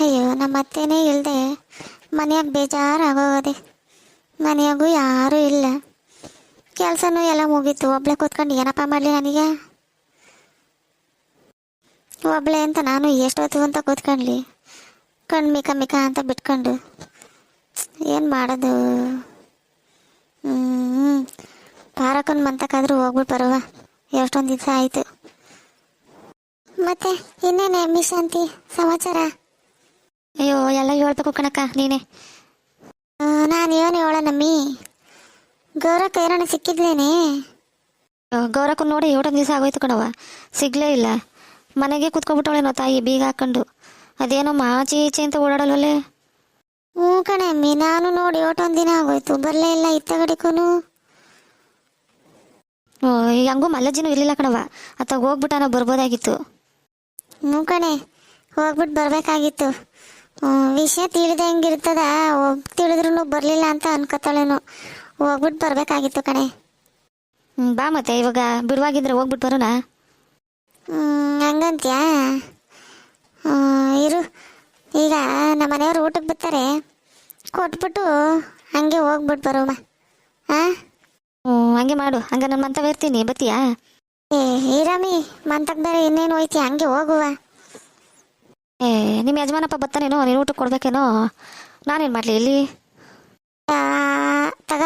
ಅಯ್ಯೋ ನಮ್ಮ ಅತ್ತೇನೇ ಇಲ್ಲದೆ ಮನೆಯಾಗ ಬೇಜಾರಾಗೋಗದೆ. ಮನೆಯಾಗೂ ಯಾರೂ ಇಲ್ಲ, ಕೆಲಸನೂ ಎಲ್ಲ ಮುಗೀತು. ಒಬ್ಳೆ ಕೂತ್ಕೊಂಡು ಏನಪ್ಪ ಮಾಡಲಿ ನನಗೆ? ಒಬ್ಳೆ ಅಂತ ನಾನು ಎಷ್ಟೊತ್ತು ಅಂತ ಕೂತ್ಕೊಂಡ್ಲಿ, ಕಣ್ಣು ಮಿಕ ಅಂತ ಬಿಟ್ಕೊಂಡು ಏನು ಮಾಡೋದು? ಪಾರಕ್ಕನ ಮಂತಕ್ಕಾದ್ರೂ ಹೋಗ್ಬಿಟ್ಟು ಬರುವ, ಎಷ್ಟೊಂದು ದಿವಸ ಆಯಿತು. ಮತ್ತೆ ಇನ್ನೇನೆ ಮಿಶಾಂತಿ ಸಮಾಚಾರ? ಅಯ್ಯೋ ಎಲ್ಲ ಹೇಳ್ಬೇಕು ಕಣಕ್ಕ ನೀನೇ. ನಾನು ಏನು ಹೇಳೋಣಮ್ಮಿ, ಗೌರಕ್ಕ ಏನೋ ಸಿಕ್ಕಿದ್ಲೇನೆ? ಗೌರಕ್ಕ ನೋಡಿ ಎಷ್ಟೊಂದು ದಿವಸ ಆಗೋಯ್ತು ಕಣವ, ಸಿಗ್ಲೇ ಇಲ್ಲ. ಮನೆಗೆ ಕುತ್ಕೊಬಿಟ್ಟವಳೇನೋ ತಾಯಿ ಬೀಗ ಹಾಕೊಂಡು. ಅದೇನೋ ಮಾಚಿ ಈಚೆ ಅಂತ ಓಡಾಡಲ್ವಲ್ಲೇ? ಹ್ಞೂ ಕಣೆ ಅಮ್ಮಿ, ನಾನು ನೋಡಿ ಎಷ್ಟೊಂದು ದಿನ ಆಗೋಯ್ತು, ಬರಲೇ ಇಲ್ಲ ಇತ್ತಗಡಿಕೂ. ಹಂಗೂ ಮಲ್ಲಜ್ಜಿನೂ ಇರಲಿಲ್ಲ ಕಣವ, ಅತ್ತಾಗ ಹೋಗ್ಬಿಟ್ಟಾನ ಬರ್ಬೋದಾಗಿತ್ತು. ಹ್ಞೂ ಕಣೆ, ಹೋಗ್ಬಿಟ್ಟು ಬರಬೇಕಾಗಿತ್ತು. ವಿಷಯ ತಿಳಿದ ಹೆಂಗಿರ್ತದ, ತಿಳಿದ್ರೂ ಬರಲಿಲ್ಲ ಅಂತ ಅನ್ಕೋತಾಳೇನು. ಹೋಗ್ಬಿಟ್ಟು ಬರಬೇಕಾಗಿತ್ತು ಕಣೆ. ಬಾ ಮತ್ತೆ ಇವಾಗ ಬಿಡುವಾಗಿದ್ರೆ ಹೋಗ್ಬಿಟ್ಟು ಬರೋಣ. ಹಂಗಂತ್ಯಾ? ಇರು, ಈಗ ನಮ್ಮ ಮನೆಯವ್ರು ಊಟಕ್ಕೆ ಬರ್ತಾರೆ, ಕೊಟ್ಬಿಟ್ಟು ಹಂಗೆ ಹೋಗ್ಬಿಟ್ಟು ಬರೋಮ್ಮ. ಹಾಂ ಹಂಗೆ ಮಾಡು. ಹಂಗೆ ನಾನು ಮಂತವ ಇರ್ತೀನಿ, ಬತ್ತೀಯಾ? ಇರಮ್ಮಿ, ಮಂತಕ್ಕೆ ಬೇರೆ ಇನ್ನೇನು ಹೋಯ್ತಿ, ಹಂಗೆ ಹೋಗುವ. ನಿಮ್ಮ ಯಜಮಾನಪ್ಪ ಬರ್ತಾನೇನೋ, ನೀನು ಊಟಕ್ಕೆ ಕೊಡ್ಬೇಕೇನೋ? ನಾನೇನು ಮಾಡಲಿ ಇಲ್ಲಿ? ತಗ,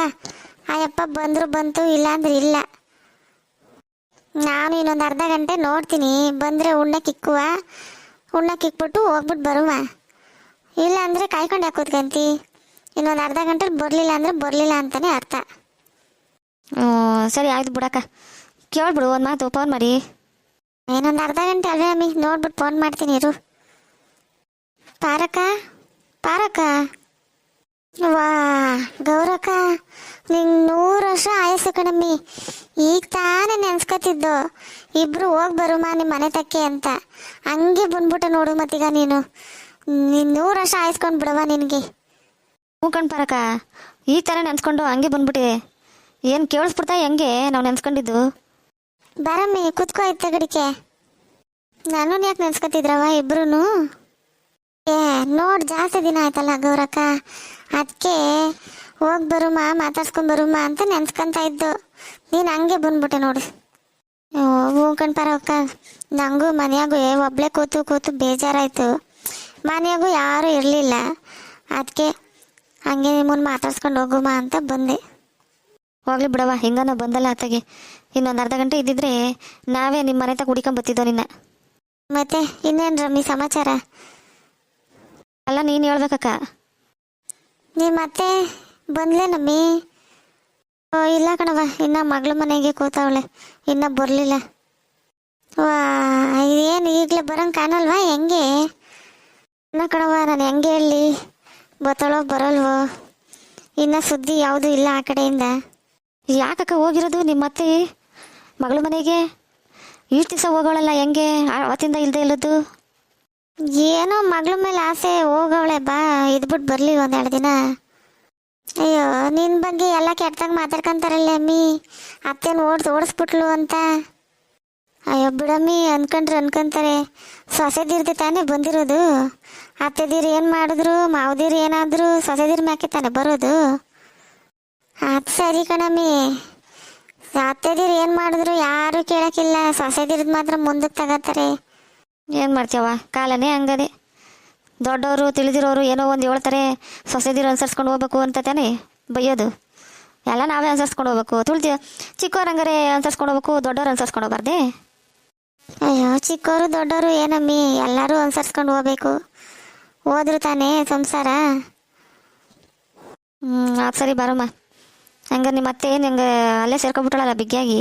ಆಯಪ್ಪ ಬಂದರು ಬಂತು, ಇಲ್ಲ ಅಂದ್ರೆ ಇಲ್ಲ. ನಾನು ಇನ್ನೊಂದು ಅರ್ಧ ಗಂಟೆ ನೋಡ್ತೀನಿ, ಬಂದರೆ ಉಣ್ಣಕ್ಕಿಕ್ಕುವ, ಉಣ್ಣಕ್ಕಿಕ್ಬಿಟ್ಟು ಹೋಗ್ಬಿಟ್ಟು ಬರುವ. ಇಲ್ಲ ಅಂದರೆ ಕಾಯ್ಕೊಂಡು ಹಾಕೋದ್ಕಂತಿ. ಇನ್ನೊಂದು ಅರ್ಧ ಗಂಟೆಲಿ ಬರಲಿಲ್ಲ ಅಂದರೆ ಬರಲಿಲ್ಲ ಅಂತಲೇ ಅರ್ಥ. ಸರಿ ಆಯ್ತು ಬಿಡಕ್ಕ, ಕೇಳ್ಬಿಡು ಒಂದು ಮಾತು, ಫೋನ್ ಮಾಡಿ. ಇನ್ನೊಂದು ಅರ್ಧ ಗಂಟೆ ಅಲ್ವೇ ಅಮ್ಮಿ, ನೋಡ್ಬಿಟ್ಟು ಫೋನ್ ಮಾಡ್ತೀನಿ ಇರು. ಪಾರಕ್ಕ, ಪಾರಕ್ಕ, ವಾ ಗೌರಕ್ಕ, ನಿಂಗೆ 100 ವರ್ಷ ಆಯಸ್ಸು ಕಣಮ್ಮಿ. ಈಗ ತಾನೇ ನೆನ್ಸ್ಕೊತಿದ್ದು ಇಬ್ರು ಹೋಗಿ ಬರುಮ ನಿಮ್ಮ ಮನೆ ತಕ್ಕೆ ಅಂತ. ಹಂಗೆ ಬಂದ್ಬಿಟ್ಟು ನೋಡು ಮತ್ತೀಗ ನೀನು 100 ವರ್ಷ ಆಯಸ್ಕೊಂಡು ಬಿಡವ ನಿನಗೆ. ಹ್ಞೂ ಕಣ್ ಪಾರಕ್ಕ, ಈಗ ತಾನೇ ನೆನ್ಸ್ಕೊಂಡು ಹಂಗೆ ಬಂದ್ಬಿಟ್ಟೆ. ಏನು ಕೇಳಿಸ್ಬಿಡ್ತಾ ಹೆಂಗೆ ನಾವು ನೆನ್ಸ್ಕೊಂಡಿದ್ದು? ಬರಮ್ಮಿ ಕುತ್ಕೋ ಆಯ್ತು ಗಡಿಕೆ. ನಾನು ಯಾಕೆ ನೆನ್ಸ್ಕೊತಿದ್ರವ ಇಬ್ರು? ನೋಡಿ ಜಾಸ್ತಿ ದಿನ ಆಯ್ತಲ್ಲ ಗೌರಕ್ಕ, ಅದಕ್ಕೆ ಹೋಗಿ ಬರುಮ ಮಾತಾಡ್ಸ್ಕೊಂಡು ಬರುಮ ಅಂತ ನೆನ್ಸ್ಕೊಂತ ಇದ್ದು. ನೀನು ಹಂಗೆ ಬಂದ್ಬಿಟ್ಟೆ ನೋಡು. ಹ್ಞೂ ಕಣ್ಪಾರಕ್ಕ, ನನಗೂ ಮನೆಯಾಗೂ ಒಬ್ಳೆ ಕೂತು ಕೂತು ಬೇಜಾರಾಯಿತು. ಮನೆಯಾಗೂ ಯಾರೂ ಇರಲಿಲ್ಲ, ಅದಕ್ಕೆ ಹಂಗೆ ನಿಮ್ಮನ್ನು ಮಾತಾಡ್ಸ್ಕೊಂಡು ಹೋಗುಮ ಅಂತ ಬಂದೆ. ಹೋಗ್ಲಿ ಬಿಡವ, ಹಿಂಗನ ಬಂದಲ್ಲ ಆತಗೆ. ಇನ್ನೊಂದು ಅರ್ಧ ಗಂಟೆ ಇದ್ದಿದ್ರೆ ನಾವೇ ನಿಮ್ಮ ಮನೆ ತಗ ಹುಡಿಕೊಂಡ್ ಬತ್ತಿದ್ದೋ ನಿನ್ನ. ಮತ್ತೆ ಇನ್ನೇನು ರಮ್ಮಿ ಸಮಾಚಾರ? ಅಲ್ಲ ನೀನು ಹೇಳ್ಬೇಕಕ್ಕ. ನಿಮ್ಮ ಅತ್ತೆ ಬಂದ್ಲೇನಮ್ಮಿ? ಇಲ್ಲ ಕಣವ, ಇನ್ನು ಮಗಳ ಮನೆಗೆ ಕೂತವಳೆ, ಇನ್ನೂ ಬರಲಿಲ್ಲ. ವಾ ಏನು ಈಗಲೇ ಬರೋಂಗೆ ಕಾಣಲ್ವಾ? ಹೆಂಗೆ ಇನ್ನ ಕಣವ, ನಾನು ಹೆಂಗೆ ಹೇಳಲಿ, ಬತ್ತಳೋ ಬರಲ್ವೋ, ಇನ್ನು ಸುದ್ದಿ ಯಾವುದೂ ಇಲ್ಲ ಆ ಕಡೆಯಿಂದ. ಯಾಕಕ್ಕ ಹೋಗಿರೋದು ನಿಮ್ಮ ಅತ್ತೆ ಮಗಳ ಮನೆಗೆ? ಇಷ್ಟು ದಿವಸ ಹೋಗೋಳಲ್ಲ, ಹೆಂಗೆ ಅವತ್ತಿಂದ ಇಲ್ಲದೆ ಇಲ್ಲದ್ದು? ಏನೋ ಮಗಳ ಮೇಲೆ ಆಸೆ, ಹೋಗವಳೆ ಬಾ ಇದ್ಬಿಟ್ಟು ಬರಲಿ 1-2 ದಿನ. ಅಯ್ಯೋ ನಿನ್ನ ಬಗ್ಗೆ ಎಲ್ಲ ಕೆಟ್ಟದಾಗ ಮಾತಾಡ್ಕೊಂತಾರಲ್ಲ ಅಮ್ಮಿ, ಅತ್ತೇನು ಓಡಿಸ್ಬಿಟ್ಲು ಅಂತ. ಅಯ್ಯೋ ಬಿಡಮ್ಮಿ, ಅನ್ಕೊಂತಾರೆ. ಸೊಸೆದಿರ್ದೆ ತಾನೇ ಬಂದಿರೋದು. ಅತ್ತೆದೀರು ಏನು ಮಾಡಿದ್ರು, ಮಾವದಿರು ಏನಾದರೂ ಸೊಸೆದಿರ ಮ್ಯಾಕೆ ತಾನೇ ಬರೋದು. ಅದು ಸರಿ ಕಣಮ್ಮಿ, ಅತ್ತೆದೀರು ಏನು ಮಾಡಿದ್ರು ಯಾರೂ ಕೇಳೋಕ್ಕಿಲ್ಲ, ಸೊಸೆದಿರ್ದು ಮಾತ್ರ ಮುಂದಕ್ಕೆ ತಗೋತಾರೆ. ಏನು ಮಾಡ್ತೀಯವ, ಕಾಲನೇ ಹಂಗದೆ. ದೊಡ್ಡವರು ತಿಳಿದಿರೋರು ಏನೋ ಒಂದು ಹೇಳ್ತಾರೆ, ಸೊಸೆದಿರು ಅನುಸರಿಸ್ಕೊಂಡು ಹೋಗ್ಬೇಕು ಅಂತ ತಾನೇ ಬೈಯೋದು. ಎಲ್ಲ ನಾವೇ ಅನುಸರಿಸ್ಕೊಂಡು ಹೋಗ್ಬೇಕು. ಚಿಕ್ಕವ್ರು ಹಂಗಾರೆ ಅನುಸರಿಸ್ಕೊಂಡು ಹೋಗ್ಬೇಕು, ದೊಡ್ಡವ್ರು ಅನುಸರಿಸ್ಕೊಂಡು ಹೋಗ್ಬಾರ್ದೆ? ಅಯ್ಯೋ ಚಿಕ್ಕವರು ದೊಡ್ಡವರು ಏನಮ್ಮಿ, ಎಲ್ಲರೂ ಅನುಸರಿಸ್ಕೊಂಡು ಹೋಗ್ಬೇಕು, ಹೋದ್ರು ತಾನೇ ಸಂಸಾರ. ಅದು ಸರಿ ಬರಮ್ಮ. ಹಂಗೆ ನಿಮ್ಮ ಅತ್ತೆ ನಿಂಗೆ ಅಲ್ಲೇ ಸೇರ್ಕೊಬಿಟ್ಟಾಳಲ್ಲ ಬಿಗ್ಗಿಯಾಗಿ.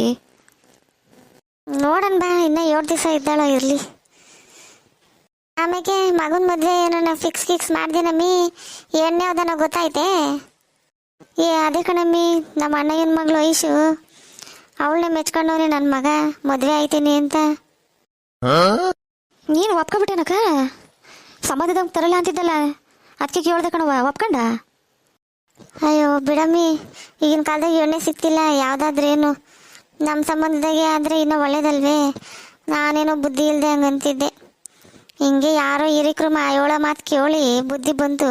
ನೋಡೋಣ ಬಾ, ಇನ್ನೂ 7 ದಿವಸ ಇದ್ದಾಳೋ ಇರಲಿ. ಆಮೇಲೆ ಮಗನ ಮದುವೆ ಏನೋ ಫಿಕ್ಸ್ ಮಾಡ್ದೇನಮ್ಮಿ, ಎಣ್ಣೆ ಅದನ್ನ ಗೊತ್ತಾಯ್ತೆ? ಅದೇ ಕಣಮ್ಮಿ, ನಮ್ಮ ಅಣ್ಣಯ್ಯನ ಮಗಳು ಐಶು, ಅವಳನ್ನೇ ಮೆಚ್ಕೊಂಡವನೇ ನನ್ನ ಮಗ ಮದುವೆ ಆಯ್ತೀನಿ ಅಂತ. ನೀನು ಒಪ್ಕೊಬಿಟ್ಟೇನಕ್ಕ? ಸಂಬಂಧದಾಗ ತರಲ್ಲ ಅಂತಿದ್ದಲ್ಲ, ಅದಕ್ಕೆ ಕೇಳ್ದೆ ಕಣವ, ಒಪ್ಕೊಂಡ? ಅಯ್ಯೋ ಬಿಡಮ್ಮಿ, ಈಗಿನ ಕಾಲದಾಗ ಎಣ್ಣೆ ಸಿಗ್ತಿಲ್ಲ ಯಾವುದಾದ್ರೇನು. ನಮ್ಮ ಸಂಬಂಧದಾಗೆ ಆದರೆ ಇನ್ನೂ ಒಳ್ಳೇದಲ್ವೇ? ನಾನೇನೋ ಬುದ್ಧಿ ಇಲ್ಲದೆ ಹಂಗಂತಿದ್ದೆ. ಹಿಂಗೆ ಯಾರೋ ಹಿರಿಕರು ಏಳೋ ಮಾತು ಕೇಳಿ ಬುದ್ಧಿ ಬಂತು,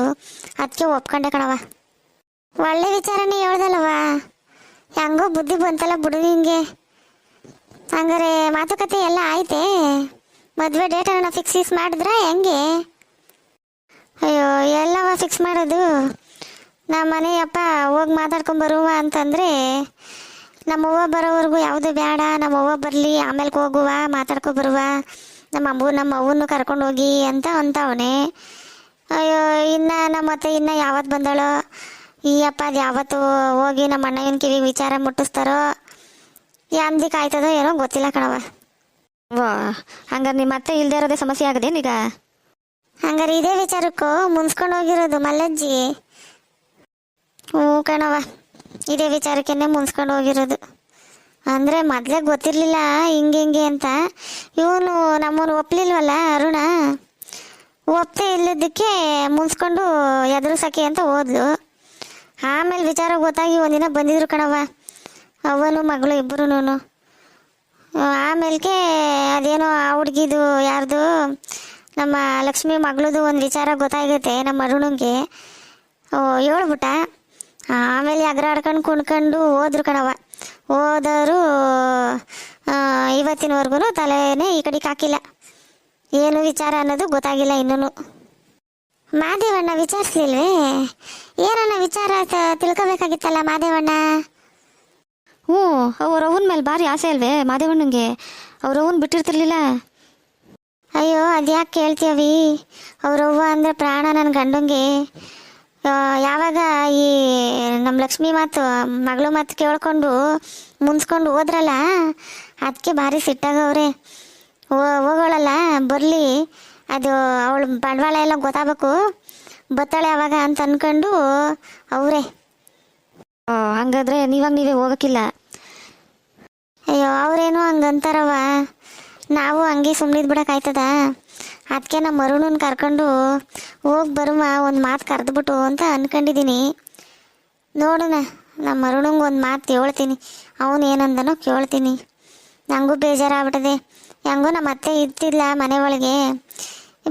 ಅದಕ್ಕೆ ಒಪ್ಕೊಂಡೆ ಕಣವ. ಒಳ್ಳೆ ವಿಚಾರನೇ ಹೇಳ್ದಲ್ಲವ, ಹೆಂಗೋ ಬುದ್ಧಿ ಬಂತಲ್ಲ ಬಿಡು ನಿಂಗೆ. ಹಂಗಾರೆ ಮಾತುಕತೆ ಎಲ್ಲ ಆಯ್ತೆ, ಮದುವೆ ಡೇಟನ್ನು ಫಿಕ್ಸ್ ಮಾಡಿದ್ರ ಹೆಂಗೆ? ಅಯ್ಯೋ ಎಲ್ಲವ ಫಿಕ್ಸ್ ಮಾಡೋದು? ನಮ್ಮ ಮನೆಯಪ್ಪ ಹೋಗಿ ಮಾತಾಡ್ಕೊಂಬರುವ ಅಂತಂದರೆ ನಮ್ಮವ್ವ ಬರೋವರೆಗೂ ಯಾವುದು ಬೇಡ, ನಮ್ಮವ್ವ ಬರಲಿ ಆಮೇಲೆ ಹೋಗುವ ಮಾತಾಡ್ಕೊಬರುವ, ನಮ್ಮ ಅವ್ವನ್ನು ಕರ್ಕೊಂಡು ಹೋಗಿ ಅಂತ ಅಂತವನೆ. ಅಯ್ಯೋ ಇನ್ನು ನಮ್ಮ ಅತ್ತೆ ಇನ್ನು ಯಾವತ್ತು ಬಂದಳೋ ಈ ಅಪ್ಪ, ಅದು ಯಾವತ್ತು ಹೋಗಿ ನಮ್ಮ ಅಣ್ಣನ ಕಿವಿಗೆ ವಿಚಾರ ಮುಟ್ಟಿಸ್ತಾರೋ, ಯಾಂದಿಕ್ ಆಯ್ತದೋ ಏನೋ ಗೊತ್ತಿಲ್ಲ ಕಣವ. ವಾ, ಹಂಗಾರೆ ನಿಮ್ಮ ಅತ್ತೆ ಇಲ್ಲದೆ ಇರೋದೇ ಸಮಸ್ಯೆ ಆಗದೇನೀಗ? ಹಂಗಾರೆ ಇದೇ ವಿಚಾರಕ್ಕೂ ಮುನ್ಸ್ಕೊಂಡು ಹೋಗಿರೋದು ಮಲ್ಲಜ್ಜಿ? ಹ್ಞೂ ಕಣವ, ಇದೇ ವಿಚಾರಕ್ಕೇನೆ ಮುನ್ಸ್ಕೊಂಡು ಹೋಗಿರೋದು. ಅಂದರೆ ಮೊದಲೇ ಗೊತ್ತಿರಲಿಲ್ಲ ಹಿಂಗೆ ಅಂತ. ಇವನು ನಮ್ಮನ್ನು ಒಪ್ಪಲಿಲ್ವಲ್ಲ ಅರುಣ, ಒಪ್ಪದೆ ಇಲ್ಲದಕ್ಕೆ ಮುನ್ಸ್ಕೊಂಡು ಎದುರಿಸಕ್ಕೆ ಅಂತ ಹೋದ್ಲು. ಆಮೇಲೆ ವಿಚಾರ ಗೊತ್ತಾಗಿ ಒಂದಿನ ಬಂದಿದ್ರು ಕಣವ, ಅವನು ಮಗಳು ಇಬ್ಬರೂ. ಆಮೇಲೆ ಅದೇನೋ ಆ ಹುಡ್ಗಿದು ಯಾರ್ದು ನಮ್ಮ ಲಕ್ಷ್ಮಿ ಮಗಳದು ಒಂದು ವಿಚಾರ ಗೊತ್ತಾಗುತ್ತೆ ನಮ್ಮ ಅರುಣಂಗೆ. ಹೇಳ್ಬಿಟ್ಟ. ಆಮೇಲೆ ಅಗ್ರಾಡ್ಕೊಂಡು ಕುಣ್ಕೊಂಡು ಹೋದ್ರು ಕಣವ. ಹೋದವರು ಇವತ್ತಿನವರೆಗೂ ತಲೆನೇ ಈ ಕಡೆಗೆ ಹಾಕಿಲ್ಲ. ಏನು ವಿಚಾರ ಅನ್ನೋದು ಗೊತ್ತಾಗಿಲ್ಲ ಇನ್ನೂ. ಮಾದೇವಣ್ಣ ವಿಚಾರಿಸ್ಲಿಲ್ವೇ? ಏನನ್ನ ವಿಚಾರ ತಿಳ್ಕೊಬೇಕಾಗಿತ್ತಲ್ಲ ಮಾದೇವಣ್ಣ? ಹ್ಞೂ, ಅವ್ರವ್ವನ ಮೇಲೆ ಭಾರಿ ಆಸೆ ಅಲ್ವೇ ಮಾದೇವಣ್ಣಂಗೆ? ಅವ್ರವ್ವನ ಬಿಟ್ಟಿರ್ತಿರ್ಲಿಲ್ಲ. ಅಯ್ಯೋ ಅದ್ಯಾಕೆ ಕೇಳ್ತೀವಿ? ಅವ್ರವ್ವ ಅಂದರೆ ಪ್ರಾಣ ನನ್ನ ಗಂಡಂಗೆ. ಯಾವಾಗ ಈ ನಮ್ಮ ಲಕ್ಷ್ಮಿ ಮಾತು ಮಗಳು ಮಾತು ಕೇಳ್ಕೊಂಡು ಮುನ್ಸ್ಕೊಂಡು ಹೋದ್ರಲ್ಲ, ಅದಕ್ಕೆ ಭಾರಿ ಸಿಟ್ಟಾಗವ್ರೆ. ಹೋಗೋಳಲ್ಲ ಬರಲಿ, ಅದು ಅವಳು ಬಂಡವಾಳ ಎಲ್ಲ ಗೊತ್ತಾಗಬೇಕು, ಬತ್ತಾಳೆ ಅವಾಗ ಅಂತ ಅಂದ್ಕೊಂಡು ಅವರೇ. ಹಂಗಾದ್ರೆ ನೀವೇ ಹೋಗಕ್ಕಿಲ್ಲ? ಅಯ್ಯೋ ಅವರೇನೋ ಹಂಗಂತಾರವ, ನಾವು ಹಂಗೆ ಸುಮ್ಮನಿದ್ ಬಿಡೋಕ್ಕಾಯ್ತದ? ಅದಕ್ಕೆ ನಮ್ಮ ಅರುಣನ ಕರ್ಕೊಂಡು ಹೋಗಿ ಬರುವ ಒಂದು ಮಾತು ಕರೆದ್ಬಿಟ್ಟು ಅಂತ ಅಂದ್ಕೊಂಡಿದ್ದೀನಿ. ನೋಡೋಣ, ನಮ್ಮ ಅರುಣಂಗೆ ಒಂದು ಮಾತು ಹೇಳ್ತೀನಿ, ಅವನು ಏನಂದನೋ ಕೇಳ್ತೀನಿ. ನನಗೂ ಬೇಜಾರಾಗ್ಬಿಟ್ಟದೆ. ಹೆಂಗೋ ನಮ್ಮ ಅತ್ತೆ ಇರ್ತಿಲ್ಲ ಮನೆ ಒಳಗೆ,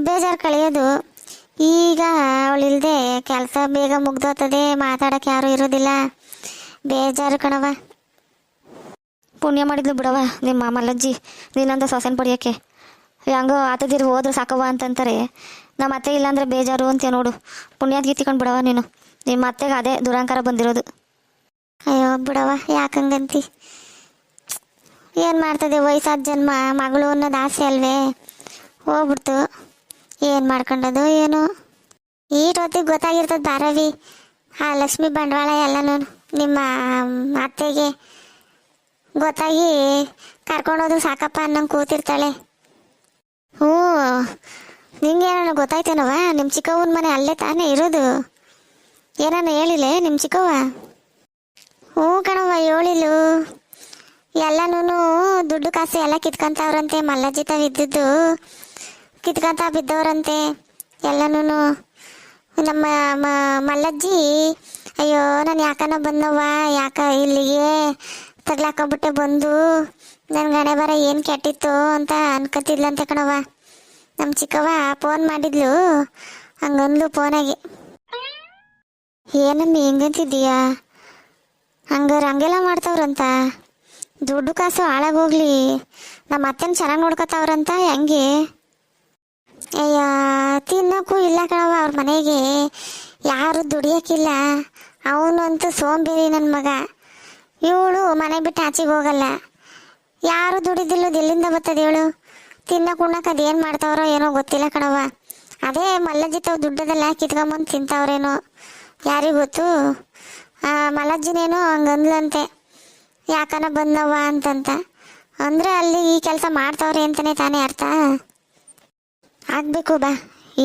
ಬೇಜಾರು ಕಳೆಯೋದು. ಈಗ ಅವಳಿಲ್ದೆ ಕೆಲಸ ಬೇಗ ಮುಗ್ದೋಗ್ತದೆ, ಮಾತಾಡೋಕ್ಕೆ ಯಾರೂ ಇರೋದಿಲ್ಲ, ಬೇಜಾರು ಕಣವ. ಪುಣ್ಯ ಮಾಡಿದ್ಲು ಬಿಡವ ನಿಮ್ಮ ಮಲ್ಲಜ್ಜಿ ನೀನಂತ ಸೊಸೆನ ಪಡಿಯೋಕ್ಕೆ. ಹೆಂಗೋ ಆತದಿರು ಹೋದ್ರೆ ಸಾಕವ್ವ ಅಂತಂತಾರೆ. ನಮ್ಮ ಅತ್ತೆ ಇಲ್ಲಾಂದ್ರೆ ಬೇಜಾರು ಅಂತೀಯ ನೋಡು. ಪುಣ್ಯಾದ ಗೀತಿಕೊಂಡು ಬಿಡವ ನೀನು. ನಿಮ್ಮ ಅತ್ತೆಗೆ ಅದೇ ದುರಂಕಾರ ಬಂದಿರೋದು. ಅಯ್ಯೋ ಬಿಡವ, ಯಾಕಂಗಂತಿ? ಏನು ಮಾಡ್ತದೆ, ವಯಸ್ಸಾದ ಜನ್ಮ, ಮಗಳು ಅನ್ನೋದು ಆಸೆ ಅಲ್ವೇ, ಹೋಗ್ಬಿಡ್ತು. ಏನು ಮಾಡ್ಕೊಂಡದು ಏನೋ. ಈಟೊತ್ತಿಗೆ ಗೊತ್ತಾಗಿರ್ತದೆ ಬಾರವಿ, ಆ ಲಕ್ಷ್ಮಿ ಬಂಡವಾಳ ಎಲ್ಲನೂ ನಿಮ್ಮ ಅತ್ತೆಗೆ ಗೊತ್ತಾಗಿ ಕರ್ಕೊಂಡೋದ್ರು ಸಾಕಪ್ಪ ಅನ್ನಂಗೆ ಕೂತಿರ್ತಾಳೆ. ಹ್ಞೂ, ನಿಂಗೆ ಏನಾನ ಗೊತ್ತಾಯ್ತೇನವ? ನಿಮ್ಮ ಚಿಕ್ಕವ್ವನ ಮನೆ ಅಲ್ಲೇ ತಾನೇ ಇರೋದು? ಏನಾನ ಹೇಳಿಲ್ಲ ನಿಮ್ಮ ಚಿಕ್ಕವ್ವ? ಹ್ಞೂ ಕಣವ್ವ, ಹೇಳಿಲು. ಎಲ್ಲನೂ ದುಡ್ಡು ಕಾಸು ಎಲ್ಲ ಕಿತ್ಕೊಂತವ್ರಂತೆ, ಮಲ್ಲಜ್ಜಿ ತಾವು ಇದ್ದಿದ್ದು ಕಿತ್ಕೊಂತ ಬಿದ್ದವ್ರಂತೆ ಎಲ್ಲನೂ. ನಮ್ಮ ಮಲ್ಲಜ್ಜಿ ಅಯ್ಯೋ ನಾನು ಯಾಕನ ಬಂದವ್ವ, ಯಾಕ ಇಲ್ಲಿಗೆ ತಗ್ಲಾಕೊಬಿಟ್ಟೆ ಬಂದು, ನನ್ನ ಗಣೆ ಬರ ಏನು ಕೆಟ್ಟಿತ್ತು ಅಂತ ಅನ್ಕೋತಿದ್ಲಂತೆ ಕಣವ್ವ. ನಮ್ಮ ಚಿಕ್ಕವ್ವ ಫೋನ್ ಮಾಡಿದ್ಲು, ಹಂಗಂದ್ಲು ಫೋನಾಗೆ. ಏನಮ್ಮಿ ಹೆಂಗಂತಿದ್ದೀಯಾ? ಹಂಗೆಲ್ಲ ಮಾಡ್ತವ್ರಂತ, ದುಡ್ಡು ಕಾಸು ಹಾಳಾಗೋಗ್ಲಿ, ನಮ್ಮ ಅತ್ತೆನ ಚೆನ್ನಾಗಿ ನೋಡ್ಕೊತಾವ್ರಂತ. ಹೆಂಗೆ? ಅಯ್ಯ ತಿನ್ನೋಕ್ಕೂ ಇಲ್ಲ ಕಣವ್ವ ಅವ್ರ ಮನೆಗೆ, ಯಾರು ದುಡಿಯೋಕ್ಕಿಲ್ಲ. ಅವನಂತೂ ಸೋಂಬೇರಿ ನನ್ನ ಮಗ. ಇವಳು ಮನೆ ಬಿಟ್ಟು ಆಚೆಗೆ ಹೋಗಲ್ಲ. ಯಾರು ದುಡಿದಿಲ್ಲದು ಎಲ್ಲಿಂದ ಬರ್ತದೆ ಹೇಳು? ತಿನ್ನಕ್ಕೆ ಉಣ್ಣಕ್ಕೆ ಅದೇನು ಮಾಡ್ತಾವ್ರೋ ಏನೋ ಗೊತ್ತಿಲ್ಲ ಕಣವ್ವ. ಅದೇ ಮಲ್ಲಜ್ಜಿ ತಾವು ದುಡ್ಡದೆಲ್ಲ ಕಿತ್ಕೊಂಬಂದು ತಿಂತಾವ್ರೇನೋ, ಯಾರಿಗೂ ಗೊತ್ತು. ಮಲ್ಲಜ್ಜಿನೇನೋ ಹಂಗಂದ್ಲಂತೆ, ಯಾಕನ ಬಂದವ್ವ ಅಂತಂತ. ಅಂದರೆ ಅಲ್ಲಿ ಈ ಕೆಲಸ ಮಾಡ್ತಾವ್ರೆ ಅಂತಲೇ ತಾನೇ ಅರ್ಥ. ಆಗಬೇಕು ಬಾ,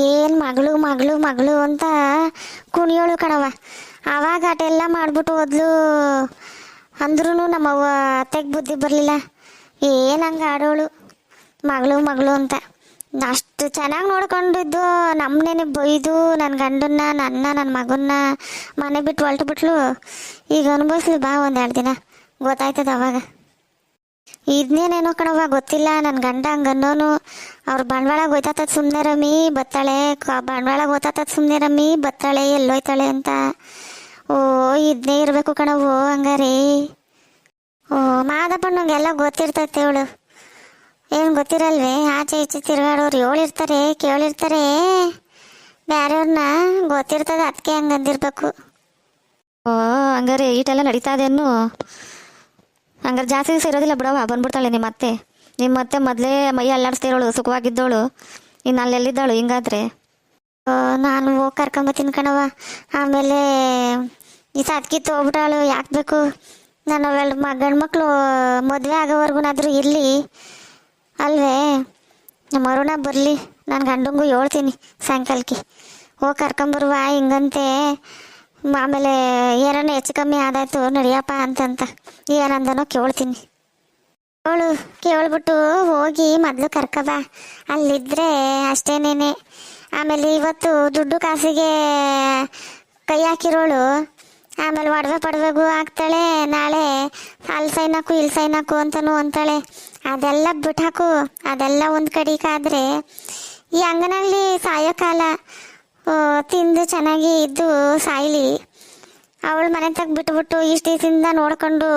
ಏನು ಮಗಳು ಮಗಳು ಮಗಳು ಅಂತ ಕುಣಿಯೋಳು ಕಣವ. ಆವಾಗ ಅಟೆಲ್ಲ ಮಾಡಿಬಿಟ್ಟು ಹೋದ್ಲು ಅಂದ್ರೂ ನಮ್ಮವ್ವ ಅತ್ತೆಗೆ ಬುದ್ಧಿ ಬರಲಿಲ್ಲ. ಏನು ಹಂಗೆ ಆಡೋಳು ಮಗಳು ಮಗಳು ಅಂತ. ಅಷ್ಟು ಚೆನ್ನಾಗಿ ನೋಡ್ಕೊಂಡಿದ್ದು ನಮ್ಮನೇನೆ ಬೈದು ನನ್ನ ಗಂಡನ್ನ ನನ್ನ ಮಗನ್ನ ಮನೆ ಬಿಟ್ಟು ಹೊಲ್ಟು ಬಿಟ್ಲು. ಈಗ ಅನುಭವಿಸ್ಲಿ ಬಾ, ಒಂದೆರಡು ದಿನ ಗೊತ್ತಾಯ್ತದ ಅವಾಗ. ಇದನ್ನೇನೇನೋ ಕಣವ್ವ ಗೊತ್ತಿಲ್ಲ. ನನ್ನ ಗಂಡ ಹಂಗನ್ನೋನು. ಅವ್ರು ಬಂಡವಾಳ ಹೋಯ್ತಾತದ ಸುಮ್ಮನೆ ರಮ್ಮಿ ಬತ್ತಾಳೆ, ಬಂಡವಾಳ ಹೋಯ್ತಾತದ ಸುಮ್ಮನೆ ರಮ್ಮಿ ಬತ್ತಾಳೆ, ಎಲ್ಲೋಯ್ತಾಳೆ ಅಂತ. ಓ ಇದನ್ನೇ ಇರಬೇಕು ಕಣವು ಹಂಗಾರೆ. ಓ ಮಾದಪ್ಪಣ್ಣಂಗೆಲ್ಲ ಗೊತ್ತಿರ್ತೈತೆ ಅವಳು. ಏನು ಗೊತ್ತಿರಲ್ವೇ? ಆಚೆ ಈಚೆ ತಿರ್ಗಾಡೋರು ಹೇಳಿರ್ತಾರೆ, ಕೇಳಿರ್ತಾರೆ, ಬೇರೆಯವ್ರನ್ನ ಗೊತ್ತಿರ್ತದೆ, ಅದಕ್ಕೆ ಹಂಗಂದಿರ್ಬೇಕು. ಓ ಹಂಗಾರೆ ಈಟೆಲ್ಲ ನಡೀತಾ ಇದೇನು? ಹಂಗಾರೆ ಜಾಸ್ತಿ ದಿವಸ ಇರೋದಿಲ್ಲ ಬಿಡವ, ಬಂದ್ಬಿಡ್ತಾಳೆ ನಿಮ್ಮ ಮತ್ತೆ ಮೊದಲೇ ಮೈ ಅಲ್ಲಾಡಿಸ್ತಿರೋಳು, ಸುಖವಾಗಿದ್ದೋಳು, ಇನ್ನು ಅಲ್ಲೆಲ್ಲಿದ್ದಾಳು ಹಿಂಗಾದ್ರೆ? ನಾನು ಹೋಗಿ ಕರ್ಕೊಂಬತ್ತೀನಿ ಕಣವ. ಆಮೇಲೆ ಈ ಸತ್ಕಿತ್ತು ಹೋಗ್ಬಿಟ್ಟಾಳು, ಯಾಕೆ ಬೇಕು? ನಾನು ಅವೆಲ್ಲ ಗಂಡು ಮಕ್ಕಳು ಮದುವೆ ಆಗೋವರೆಗೂನಾದರೂ ಇರಲಿ ಅಲ್ವೇ? ನಮ್ಮ ಅರುಣ ಬರಲಿ, ನಾನು ಗಂಡಂಗೂ ಹೇಳ್ತೀನಿ ಸಾಯಂಕಾಲಕ್ಕೆ, ಹೋಗಿ ಕರ್ಕೊಂಬರುವ ಹಿಂಗಂತೆ. ಆಮೇಲೆ ಏನಾನ ಹೆಚ್ಚು ಕಮ್ಮಿ ಆದಾಯ್ತು ನಡಿಯಪ್ಪ ಅಂತಂತ ಏನಂದನೋ ಕೇಳ್ತೀನಿ. ಕೇಳ್ಬಿಟ್ಟು ಹೋಗಿ ಮೊದಲು ಕರ್ಕಬ, ಅಲ್ಲಿದ್ದರೆ ಅಷ್ಟೇನೇನೆ. ಆಮೇಲೆ ಇವತ್ತು ದುಡ್ಡು ಕಾಸಿಗೆ ಕೈ ಹಾಕಿರೋಳು, ಆಮೇಲೆ ಒಡವೆ ಪಡವೆಗೂ ಹಾಕ್ತಾಳೆ, ನಾಳೆ ಅಲ್ಲಿ ಸೈನ್ ಹಾಕು ಇಲ್ಲಿ ಸೈನ್ ಹಾಕು ಅಂತನೂ ಅಂತಾಳೆ. ಅದೆಲ್ಲ ಬಿಟ್ಟಾಕು, ಅದೆಲ್ಲ ಒಂದು ಕಡೆಗಾದರೆ ಈ ಅಂಗನಲ್ಲಿ ಸಾಯೋ ಕಾಲ, ತಿಂದು ಚೆನ್ನಾಗಿ ಇದ್ದು ಸಾಯ್ಲಿ. ಅವಳ ಮನೆ ತಗ ಬಿಟ್ಬಿಟ್ಟು ಇಷ್ಟು ದಿವಸದಿಂದ ನೋಡ್ಕೊಂಡು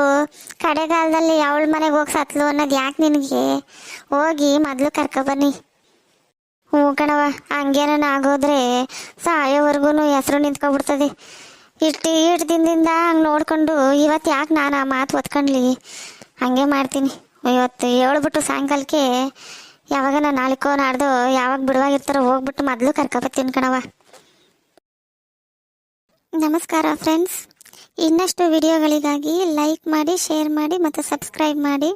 ಕಡೆಗಾಲದಲ್ಲಿ ಅವಳ ಮನೆಗೆ ಹೋಗಿ ಸತ್ಲು ಅನ್ನೋದು ಯಾಕೆ ನಿನಗೆ? ಹೋಗಿ ಮೊದಲು ಕರ್ಕೊಬನ್ನಿ. ಹ್ಞೂ ಕಣವ, ಹಂಗೇನ ಆಗೋದ್ರೆ ಸಾಯೋವರೆಗೂ ಹೆಸರು ನಿಂತ್ಕೊಬಿಡ್ತದೆ. ಇಷ್ಟು ದಿನದಿಂದ ಹಂಗೆ ನೋಡ್ಕೊಂಡು ಇವತ್ತು ಯಾಕೆ ನಾನು ಆ ಮಾತು ಒತ್ಕೊಂಡ್ಲಿ? ಹಂಗೆ ಮಾಡ್ತೀನಿ. ಇವತ್ತು ಹೇಳ್ಬಿಟ್ಟು ಸಾಯಂಕಾಲಕ್ಕೆ ಯಾವಾಗ ನಾನು ನಾಳೆಕೋ ನಾಡ್ದು ಯಾವಾಗ ಬಿಡುವಾಗಿರ್ತಾರೋ ಹೋಗ್ಬಿಟ್ಟು ಮೊದಲು ಕರ್ಕೊಬತ್ತೀನಿ ಕಣವ. ನಮಸ್ಕಾರ ಫ್ರೆಂಡ್ಸ್. ಇನ್ನಷ್ಟು ವಿಡಿಯೋಗಳಿಗಾಗಿ ಲೈಕ್ ಮಾಡಿ, ಶೇರ್ ಮಾಡಿ ಮತ್ತು ಸಬ್ಸ್ಕ್ರೈಬ್ ಮಾಡಿ.